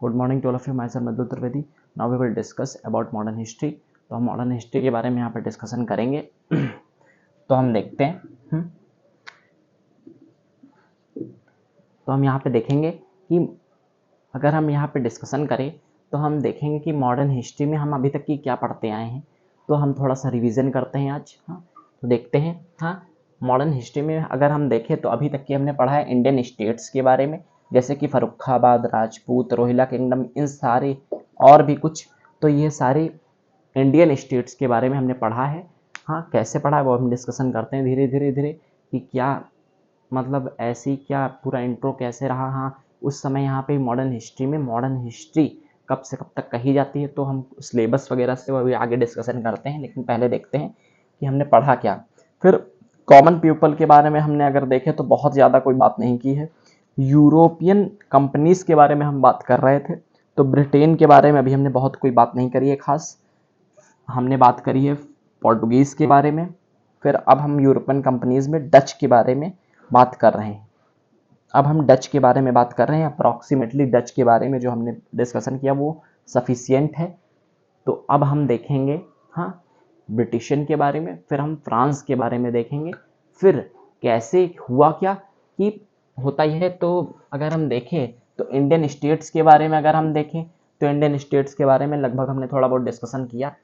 Good morning to all of you, myself Madhu Trivedi. Now we will discuss about modern history. तो हम modern history के बारे में यहाँ पर डिस्कशन करेंगे। तो हम देखते हैं तो हम यहाँ पे देखेंगे कि अगर हम यहाँ पे डिस्कशन करें तो हम देखेंगे कि मॉडर्न हिस्ट्री में हम अभी तक की क्या पढ़ते आए हैं। तो हम थोड़ा सा रिवीजन करते हैं आज। तो देखते हैं मॉडर्न हिस्ट्री में अगर हम देखें तो अभी तक की हमने पढ़ा है इंडियन स्टेट्स के बारे में, जैसे कि फर्रुखाबाद, राजपूत, रोहिला किंगडम, इन सारे और भी कुछ। तो ये सारे इंडियन स्टेट्स के बारे में हमने पढ़ा है। कैसे पढ़ा है वो हम डिस्कशन करते हैं धीरे धीरे कि क्या मतलब ऐसी क्या पूरा इंट्रो कैसे रहा। उस समय यहाँ पे मॉडर्न हिस्ट्री में मॉडर्न हिस्ट्री कब से कब तक कही जाती है, तो हम सिलेबस वगैरह से अभी आगे डिस्कशन करते हैं। लेकिन पहले देखते हैं कि हमने पढ़ा क्या। फिर कॉमन पीपल के बारे में हमने अगर देखे तो बहुत ज़्यादा कोई बात नहीं की है। यूरोपियन कंपनीज के बारे में हम बात कर रहे थे। तो ब्रिटेन के बारे में अभी हमने बहुत कोई बात नहीं करी है खास। हमने बात करी है पोर्टुगीज़ के बारे में। फिर अब हम यूरोपियन कंपनीज में डच के बारे में बात कर रहे हैं। अब हम डच के बारे में बात कर रहे हैं। अप्रॉक्सीमेटली डच के बारे में जो हमने डिस्कशन किया वो सफिशिएंट है। तो अब हम देखेंगे ब्रिटिशन के बारे में, फिर हम फ्रांस के बारे में देखेंगे, फिर कैसे हुआ क्या कि होता यह है। तो अगर हम देखें तो इंडियन स्टेट्स के बारे में अगर हम देखें तो इंडियन स्टेट्स के बारे में लगभग हमने थोड़ा बहुत डिस्कशन किया।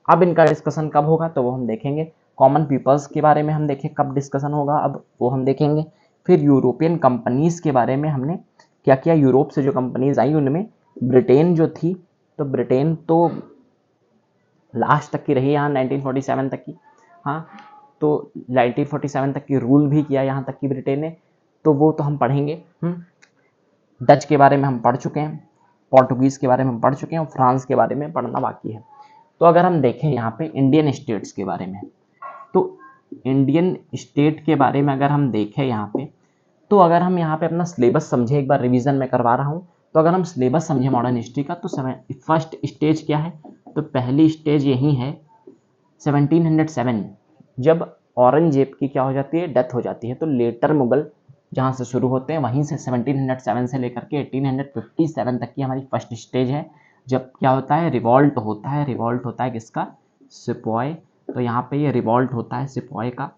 अब इनका डिस्कशन कब होगा तो वो हम देखेंगे। कॉमन पीपल्स के बारे में हम देखें कब डिस्कशन होगा, अब वो हम देखेंगे। फिर यूरोपियन कंपनीज के बारे में हमने क्या किया। यूरोप से जो कंपनीज आई उनमें ब्रिटेन जो थी, तो ब्रिटेन तो लास्ट तक की रही यहाँ 1947 तक की। तो 1947 तक की रूल भी किया यहाँ तक की ब्रिटेन ने। तो वो तो हम पढ़ेंगे। डच के बारे में हम पढ़ चुके हैं, पोर्टुगीज़ के बारे में हम पढ़ चुके हैं और फ्रांस के बारे में पढ़ना बाकी है। तो अगर हम देखें यहाँ पे इंडियन स्टेट्स के बारे में, तो इंडियन स्टेट के बारे में अगर हम देखें यहाँ पे, तो अगर हम यहाँ पे अपना सिलेबस समझे, एक बार रिवीजन में करवा रहा हूँ। तो अगर हम सिलेबस समझे मॉडर्न हिस्ट्री का, तो फर्स्ट स्टेज क्या है, तो पहली स्टेज यही है 1707, जब औरंगजेब की क्या हो जाती है, डेथ हो जाती है। तो लेटर मुगल जहाँ से शुरू होते हैं वहीं से 1707 से लेकर के 1857 तक की हमारी फर्स्ट स्टेज है, जब क्या होता है, रिवॉल्ट होता है। रिवॉल्ट होता है किसका, सिपॉय। तो यहाँ पे ये रिवॉल्ट होता है सिपॉय का।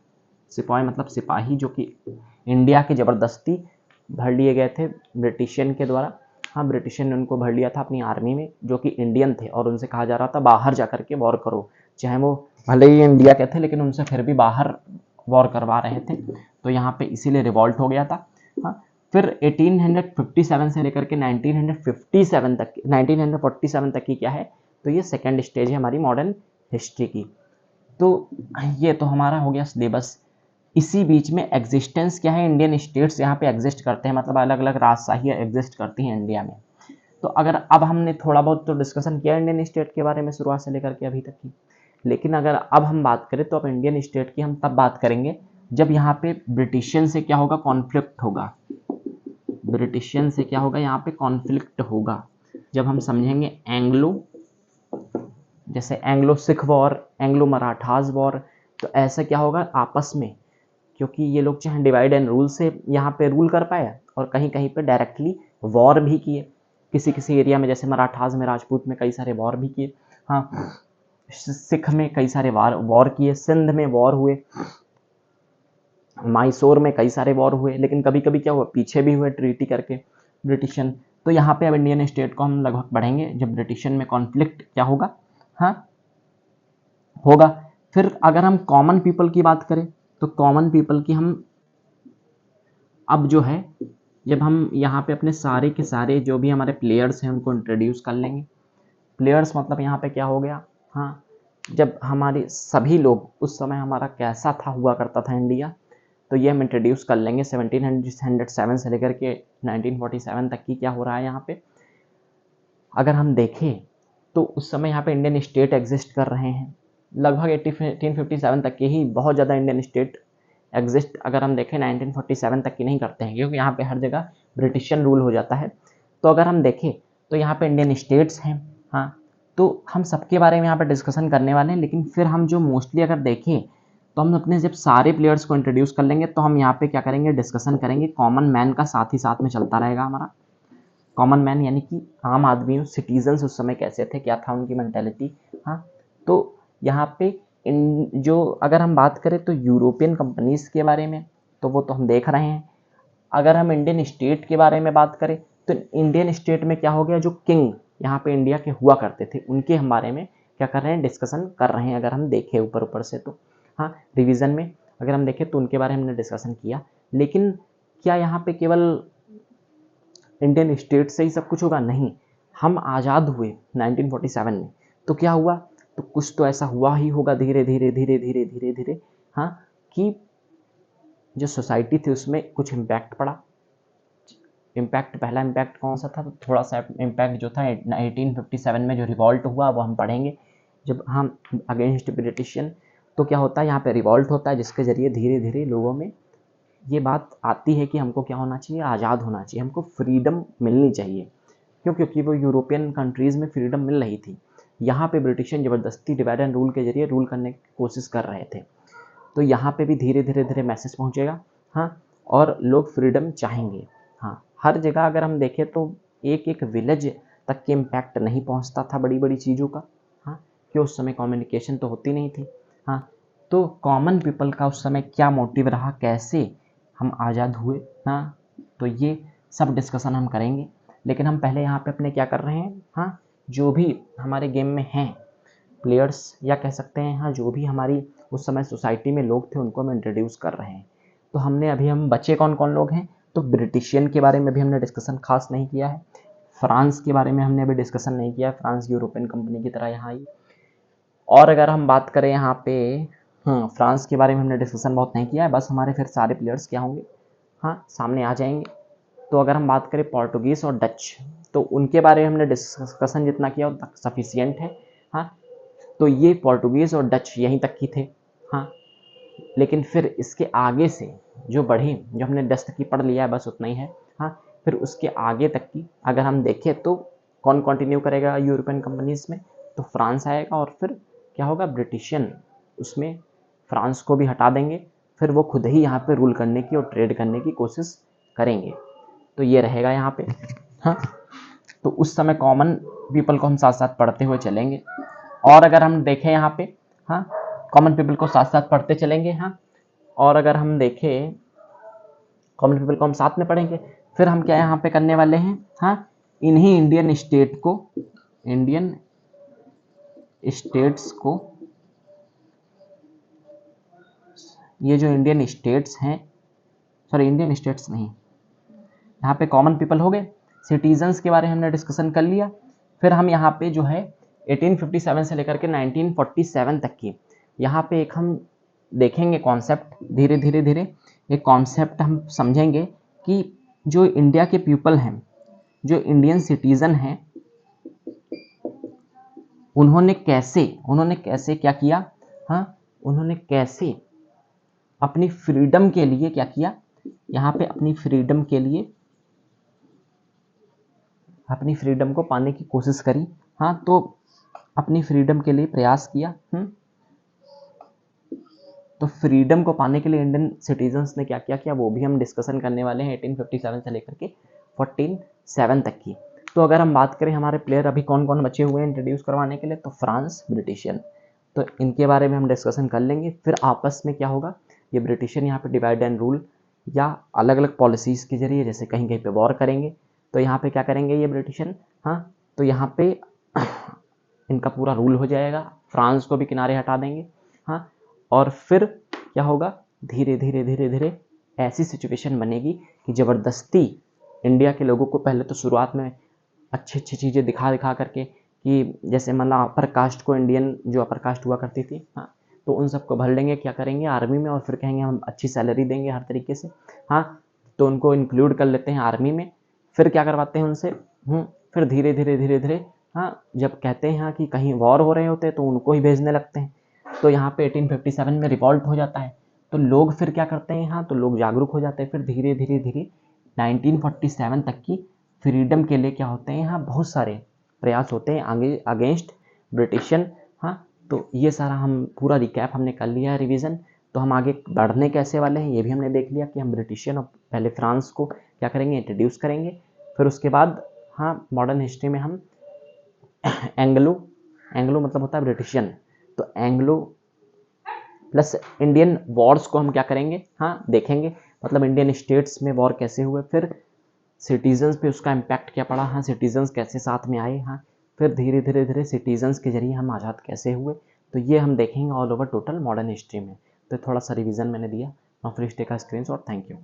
सिपॉय मतलब सिपाही, जो कि इंडिया के ज़बरदस्ती भर लिए गए थे ब्रिटिशियन के द्वारा। ब्रिटिशियन ने उनको भर लिया था अपनी आर्मी में, जो कि इंडियन थे, और उनसे कहा जा रहा था बाहर जा करके वॉर करो। चाहे वो भले ही इंडिया के थे लेकिन उनसे फिर भी बाहर वॉर करवा रहे थे। तो यहाँ पे इसीलिए रिवॉल्ट हो गया था। फिर 1857 से लेकर के 1947 तक की क्या है, तो ये सेकेंड स्टेज है हमारी मॉडर्न हिस्ट्री की। तो ये तो हमारा हो गया सिलेबस। इसी बीच में एग्जिस्टेंस क्या है, इंडियन स्टेट्स यहाँ पे एग्जिस्ट करते हैं, मतलब अलग अलग राजशाही एग्जिस्ट करती हैं इंडिया में। तो अगर अब हमने थोड़ा बहुत तो डिस्कशन किया इंडियन स्टेट के बारे में शुरुआत से लेकर के अभी तक की, लेकिन अगर अब हम बात करें तो अब इंडियन स्टेट की हम तब बात करेंगे जब यहाँ पे ब्रिटिशियन से क्या होगा, कॉन्फ्लिक्ट होगा। ब्रिटिशियन से क्या होगा, यहाँ पे कॉन्फ्लिक्ट होगा। जब हम समझेंगे एंग्लो, जैसे Anglo Sikh war, Anglo Marathas war, तो ऐसा क्या होगा आपस में, क्योंकि ये लोग चाहे डिवाइड एंड रूल से यहाँ पे रूल कर पाए और कहीं कहीं पे डायरेक्टली वॉर भी किए। किसी किसी एरिया में जैसे मराठाज में, राजपूत में कई सारे वॉर भी किए। सिख में कई सारे वॉर किए, सिंध में वॉर हुए, मैसूर में कई सारे वॉर हुए। लेकिन कभी कभी क्या हुआ, पीछे भी हुए ट्रीटी करके ब्रिटिशन। तो यहाँ पे अब इंडियन स्टेट को हम लगभग पढ़ेंगे जब ब्रिटिशन में कॉन्फ्लिक्ट क्या होगा होगा। फिर अगर हम कॉमन पीपल की बात करें तो कॉमन पीपल की हम अब जो है, जब हम यहाँ पे अपने सारे के सारे जो भी हमारे प्लेयर्स हैं उनको इंट्रोड्यूस कर लेंगे। प्लेयर्स मतलब यहाँ पे क्या हो गया, जब हमारे सभी लोग उस समय हमारा कैसा था हुआ करता था इंडिया, तो ये हम इंट्रोड्यूस कर लेंगे 1707 से लेकर के 1947 तक की क्या हो रहा है यहाँ पे। अगर हम देखें तो उस समय यहाँ पे इंडियन स्टेट एग्जिस्ट कर रहे हैं, लगभग 1857 तक के ही बहुत ज़्यादा इंडियन स्टेट एग्जिस्ट। अगर हम देखें 1947 तक की नहीं करते हैं, क्योंकि यहाँ पे हर जगह ब्रिटिशियन रूल हो जाता है। तो अगर हम देखें तो यहाँ पे इंडियन स्टेट्स हैं। तो हम सबके बारे में यहाँ पे डिस्कशन करने वाले हैं, लेकिन फिर हम जो मोस्टली अगर देखें तो हम अपने जब सारे प्लेयर्स को इंट्रोड्यूस कर लेंगे तो हम यहाँ पे क्या करेंगे, डिस्कशन करेंगे। कॉमन मैन का साथ ही साथ में चलता रहेगा हमारा। कॉमन मैन यानी कि आम आदमी, सिटीजन्स उस समय कैसे थे, क्या था उनकी मेंटेलिटी। हाँ, तो यहाँ पे जो अगर हम बात करें तो यूरोपियन कंपनीज के बारे में, तो वो तो हम देख रहे हैं। अगर हम इंडियन स्टेट के बारे में बात करें तो इंडियन स्टेट में क्या हो गया, जो किंग यहाँ पे इंडिया के हुआ करते थे उनके हम बारे में क्या कर रहे हैं, डिस्कशन कर रहे हैं। अगर हम देखें ऊपर ऊपर से तो हाँ, रिवीजन में अगर हम देखें तो उनके बारे में हमने डिस्कशन किया। लेकिन क्या यहाँ पे केवल इंडियन स्टेट से ही सब कुछ होगा? नहीं, हम आज़ाद हुए 1947 में, तो क्या हुआ, तो कुछ तो ऐसा हुआ ही होगा धीरे धीरे धीरे धीरे धीरे धीरे, हाँ, कि जो सोसाइटी थी उसमें कुछ इम्पैक्ट पड़ा। इम्पैक्ट, पहला इम्पैक्ट कौन सा था, तो थोड़ा सा इम्पैक्ट जो था 1857 में जो रिवॉल्ट हुआ वो हम पढ़ेंगे जब हम अगेंस्ट ब्रिटिशियन। तो क्या होता है, यहाँ पे रिवॉल्ट होता है जिसके ज़रिए धीरे धीरे लोगों में ये बात आती है कि हमको क्या होना चाहिए, आज़ाद होना चाहिए, हमको फ्रीडम मिलनी चाहिए। क्यों? क्योंकि वो यूरोपियन कंट्रीज़ में फ्रीडम मिल रही थी, यहाँ पे ब्रिटिशियन ज़बरदस्ती डिवाइड एंड रूल के जरिए रूल करने की कोशिश कर रहे थे। तो यहाँ पे भी धीरे धीरे धीरे मैसेज पहुँचेगा, हाँ, और लोग फ्रीडम चाहेंगे। हाँ, हर जगह अगर हम देखें तो एक एक विलेज तक के इम्पैक्ट नहीं पहुँचता था बड़ी बड़ी चीज़ों का, हाँ, कि उस समय कम्युनिकेशन तो होती नहीं थी। हाँ, तो कॉमन पीपल का उस समय क्या मोटिव रहा, कैसे हम आज़ाद हुए, हाँ, तो ये सब डिस्कशन हम करेंगे। लेकिन हम पहले यहाँ पे अपने क्या कर रहे हैं, हाँ, जो भी हमारे गेम में हैं प्लेयर्स या कह सकते हैं, हाँ, जो भी हमारी उस समय सोसाइटी में लोग थे उनको हम इंट्रोड्यूस कर रहे हैं। तो हमने अभी हम बचे कौन कौन लोग हैं, तो ब्रिटिशियन के बारे में भी हमने डिस्कशन खास नहीं किया है, फ्रांस के बारे में हमने अभी डिस्कशन नहीं किया है, फ्रांस यूरोपियन कंपनी की तरह यहाँ आई। और अगर हम बात करें यहाँ पे, हाँ, फ्रांस के बारे में हमने डिस्कशन बहुत नहीं किया है, बस हमारे फिर सारे प्लेयर्स क्या होंगे, हाँ, सामने आ जाएंगे। तो अगर हम बात करें पोर्टुगीज़ और डच, तो उनके बारे में हमने डिस्कशन जितना किया उतना सफिशियंट है। हाँ, तो ये पोर्टुगीज़ और डच यहीं तक की थे। हाँ, लेकिन फिर इसके आगे से जो बढ़ी, जो हमने 10 तक की पढ़ लिया है बस उतना ही है। हाँ, फिर उसके आगे तक की अगर हम देखें तो कौन कंटिन्यू करेगा यूरोपियन कंपनीज़ में, तो फ्रांस आएगा, और फिर क्या होगा, ब्रिटिशियन उसमें फ्रांस को भी हटा देंगे, फिर वो खुद ही यहाँ पे रूल करने की और ट्रेड करने की कोशिश करेंगे। तो ये रहेगा यहाँ पे। हाँ, तो उस समय कॉमन पीपल को हम साथ साथ पढ़ते हुए चलेंगे। और अगर हम देखें यहाँ पे, हाँ, कॉमन पीपल को साथ साथ पढ़ते चलेंगे। हाँ, और अगर हम देखें कॉमन पीपल को हम साथ में पढ़ेंगे, फिर हम क्या यहाँ पे करने वाले हैं, हाँ, इन्हीं इंडियन स्टेट को, इंडियन स्टेट्स को, ये जो इंडियन स्टेट्स हैं, सॉरी इंडियन स्टेट्स नहीं, यहाँ पे कॉमन पीपल हो गए, सिटीजन्स के बारे में हमने डिस्कशन कर लिया। फिर हम यहाँ पे जो है 1857 से लेकर के 1947 तक की यहाँ पे एक हम देखेंगे कॉन्सेप्ट, धीरे धीरे धीरे एक कॉन्सेप्ट हम समझेंगे कि जो इंडिया के पीपल हैं, जो इंडियन सिटीज़न हैं, उन्होंने कैसे क्या किया, हाँ, उन्होंने कैसे अपनी फ्रीडम के लिए क्या किया, यहाँ पे अपनी फ्रीडम के लिए, अपनी फ्रीडम को पाने की कोशिश करी। हाँ, तो अपनी फ्रीडम के लिए प्रयास किया। तो फ्रीडम को पाने के लिए इंडियन सिटीजन्स ने क्या क्या किया वो भी हम डिस्कशन करने वाले हैं 1857 से लेकर के 47 तक की। तो अगर हम बात करें हमारे प्लेयर अभी कौन कौन बचे हुए हैं इंट्रोड्यूस करवाने के लिए, तो फ्रांस, ब्रिटिशियन, तो इनके बारे में हम डिस्कशन कर लेंगे। फिर आपस में क्या होगा, ये ब्रिटिशियन यहाँ पे डिवाइड एंड रूल या अलग अलग पॉलिसीज़ के जरिए, जैसे कहीं कहीं पे वॉर करेंगे, तो यहाँ पे क्या करेंगे ये ब्रिटिशियन, हाँ, तो यहाँ पे इनका पूरा रूल हो जाएगा, फ्रांस को भी किनारे हटा देंगे। हाँ, और फिर क्या होगा, धीरे धीरे धीरे धीरे ऐसी सिचुएशन बनेगी कि ज़बरदस्ती इंडिया के लोगों को पहले तो शुरुआत में अच्छी अच्छी चीज़ें दिखा दिखा करके, कि जैसे मतलब अपर कास्ट को, इंडियन जो अपर कास्ट हुआ करती थी, हाँ, तो उन सबको भर लेंगे, क्या करेंगे आर्मी में, और फिर कहेंगे हम अच्छी सैलरी देंगे हर तरीके से। हाँ, तो उनको इंक्लूड कर लेते हैं आर्मी में। फिर क्या करवाते हैं उनसे, फिर धीरे धीरे धीरे धीरे, हाँ, जब कहते हैं हाँ कि कहीं वॉर हो रहे होते हैं तो उनको ही भेजने लगते हैं। तो यहाँ पे 1857 में रिवॉल्ट हो जाता है, तो लोग फिर क्या करते हैं, हाँ, तो लोग जागरूक हो जाते हैं। फिर धीरे धीरे धीरे 1947 तक की फ्रीडम के लिए क्या होते हैं, हाँ, बहुत सारे प्रयास होते हैं आगे अगेंस्ट ब्रिटिशियन। हाँ, तो ये सारा हम पूरा रिकैप हमने कर लिया है, रिवीजन। तो हम आगे बढ़ने कैसे वाले हैं ये भी हमने देख लिया कि हम ब्रिटिशियन और पहले फ्रांस को क्या करेंगे, इंट्रोड्यूस करेंगे। फिर उसके बाद हाँ, मॉडर्न हिस्ट्री में हम एंग्लो एंग्लो मतलब होता है ब्रिटिशियन, तो एंग्लो प्लस इंडियन वॉर्स को हम क्या करेंगे, हाँ देखेंगे, मतलब इंडियन स्टेट्स में वॉर कैसे हुए, फिर सिटीजन्स पे उसका इम्पैक्ट क्या पड़ा, हाँ सिटीजन्स कैसे साथ में आए, हाँ फिर धीरे धीरे धीरे सिटीजन्स के जरिए हम आज़ाद कैसे हुए, तो ये हम देखेंगे all over total modern history में। तो थोड़ा सा रिवीजन मैंने दिया। Now please take a screenshot. Thank you.